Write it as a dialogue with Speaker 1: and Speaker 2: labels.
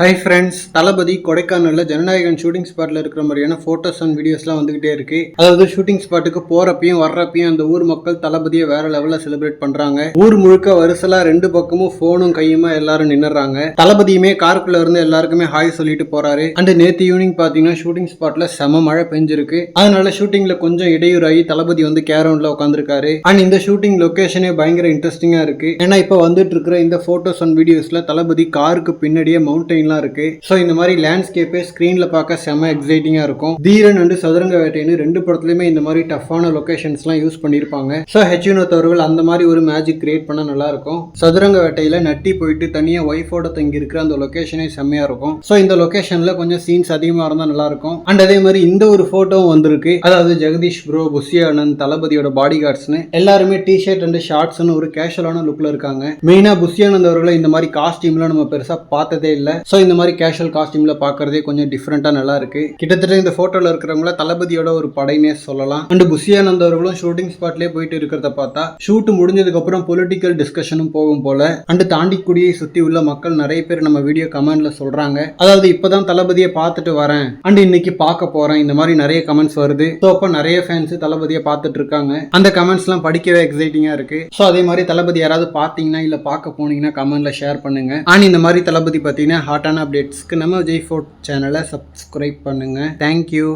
Speaker 1: Hi friends, தளபதி கொடைக்கானல்ல Jananayagan shooting ஸ்பாட்ல இருக்கிற மாதிரியான போட்டோஸ் அண்ட் வீடியோஸ்லாம் வந்துகிட்டே இருக்கு. அதாவது ஷூட்டிங் ஸ்பாட்டுக்கு போறப்பையும் வர்றப்பையும் அந்த ஊர் மக்கள் தளபதியை வேற லெவல்ல செலிப்ரேட் பண்றாங்க. ஊர் முழுக்க வரிசலா ரெண்டு பக்கமும் போனும் கையுமா எல்லாரும் நின்னுறாங்க. தளபதியுமே காருக்குள்ள இருந்து எல்லாருக்குமே ஹாய் சொல்லிட்டு போறாரு. அண்ட் நேத்து ஈவினிங் பாத்தீங்கன்னா ஷூட்டிங் ஸ்பாட்ல செம மழை பெஞ்சிருக்கு. அதனால ஷூட்டிங்ல கொஞ்சம் இடையூறாகி தளபதி வந்து கேரவுண்ட்ல உட்காந்துருக்காரு. அண்ட் இந்த ஷூட்டிங் லொகேஷனே பயங்கர இன்ட்ரெஸ்டிங்கா இருக்கு. ஏன்னா இப்ப வந்துட்டு இருக்கிற இந்த போட்டோஸ் அண்ட் வீடியோஸ்ல தளபதி காருக்கு பின்னாடியே மவுண்டைன் இருக்கு. சோ இந்த மாதிரி லேண்ட்ஸ்கேப்பே ஸ்கிரீன்ல பார்க்க செம எக்ஸைட்டிங்கா இருக்கும். தீரன் அண்ட் சதுரங்க வேட்டைன்னு ரெண்டு படத்துலயுமே இந்த மாதிரி டஃப்பான லொகேஷன்ஸ்லாம் யூஸ் பண்ணிருப்பாங்க. சோ ஹெச்வினோத் அவர்கள் அந்த மாதிரி ஒரு மேஜிக் கிரியேட் பண்ண நல்லா இருக்கும். சதுரங்க வேட்டையில நட்டி போயிட்டு தனியா ஒய்ஃபோட தங்கி இருக்கிற அந்த லொகேஷனே செம்மையா இருக்கும். சோ இந்த லொகேஷன்ல கொஞ்சம் சீன்ஸ் அதிகமா இருந்தா நல்லா இருக்கும். அண்ட் அதே மாதிரி இந்த ஒரு போட்டோவும் வந்திருக்கு. அதாவது ஜெகதீஷ் ப்ரோ, புஷி ஆனந்த், தளபதியோட பாடி கார்ட்ஸ்னு எல்லாருமே டிஷர்ட் அண்ட் ஷார்ட்ஸ்னு ஒரு கேஷுவலான லுக்ல இருக்காங்க. மெயினா புஷி ஆனந்த் அவர்களை இந்த மாதிரி காஸ்டியூம்ல நம்ம பெருசா பார்த்ததே இல்ல. சோ இந்த மாதிரி கேஷுவல் காஸ்டியூம்ல பாக்குறதே கொஞ்சம் டிஃபரெண்டா நல்லா இருக்கு. கிட்டத்தட்ட இந்த போட்டோல இருக்கிறவங்கள தளபதியோட ஒரு படைனே சொல்லலாம். அண்ட் புஷி ஆனந்த் அவர்களும் ஷூட்டிங் ஸ்பாட்லயே போயிட்டு இருக்கிறத பார்த்தா ஷூட் முடிஞ்சதுக்கு அப்புறம் பொலிட்டிக்கல் டிஸ்கஷனும் போகும் போல. அண்ட் தாண்டிக்குடியை சுத்தி உள்ள மக்கள் நிறைய பேர் நம்ம வீடியோ கமெண்ட்ல சொல்றாங்க. அதாவது இப்பதான் தளபதியை பார்த்துட்டு வரேன் அண்ட் இன்னைக்கு பார்க்க போறேன், இந்த மாதிரி நிறைய கமெண்ட்ஸ் வருது. சோ அப்ப நிறைய ஃபேன்ஸ் தளபதியை பார்த்துட்டு இருக்காங்க. அந்த கமெண்ட்ஸ் எல்லாம் படிக்கவே எக்ஸைட்டிங்கா இருக்கு. சோ அதே மாதிரி தளபதி யாராவது பாத்தீங்கன்னா இல்ல பார்க்க போனீங்கன்னா கமெண்ட்ல ஷேர் பண்ணுங்க. அண்ட் இந்த மாதிரி தளபதி பார்த்தீங்கன்னா ஹாட்டான அப்டேட்ஸ்க்கு நம்ம J4 சேனலை சப்ஸ்கிரைப் பண்ணுங்க. தேங்க்யூ.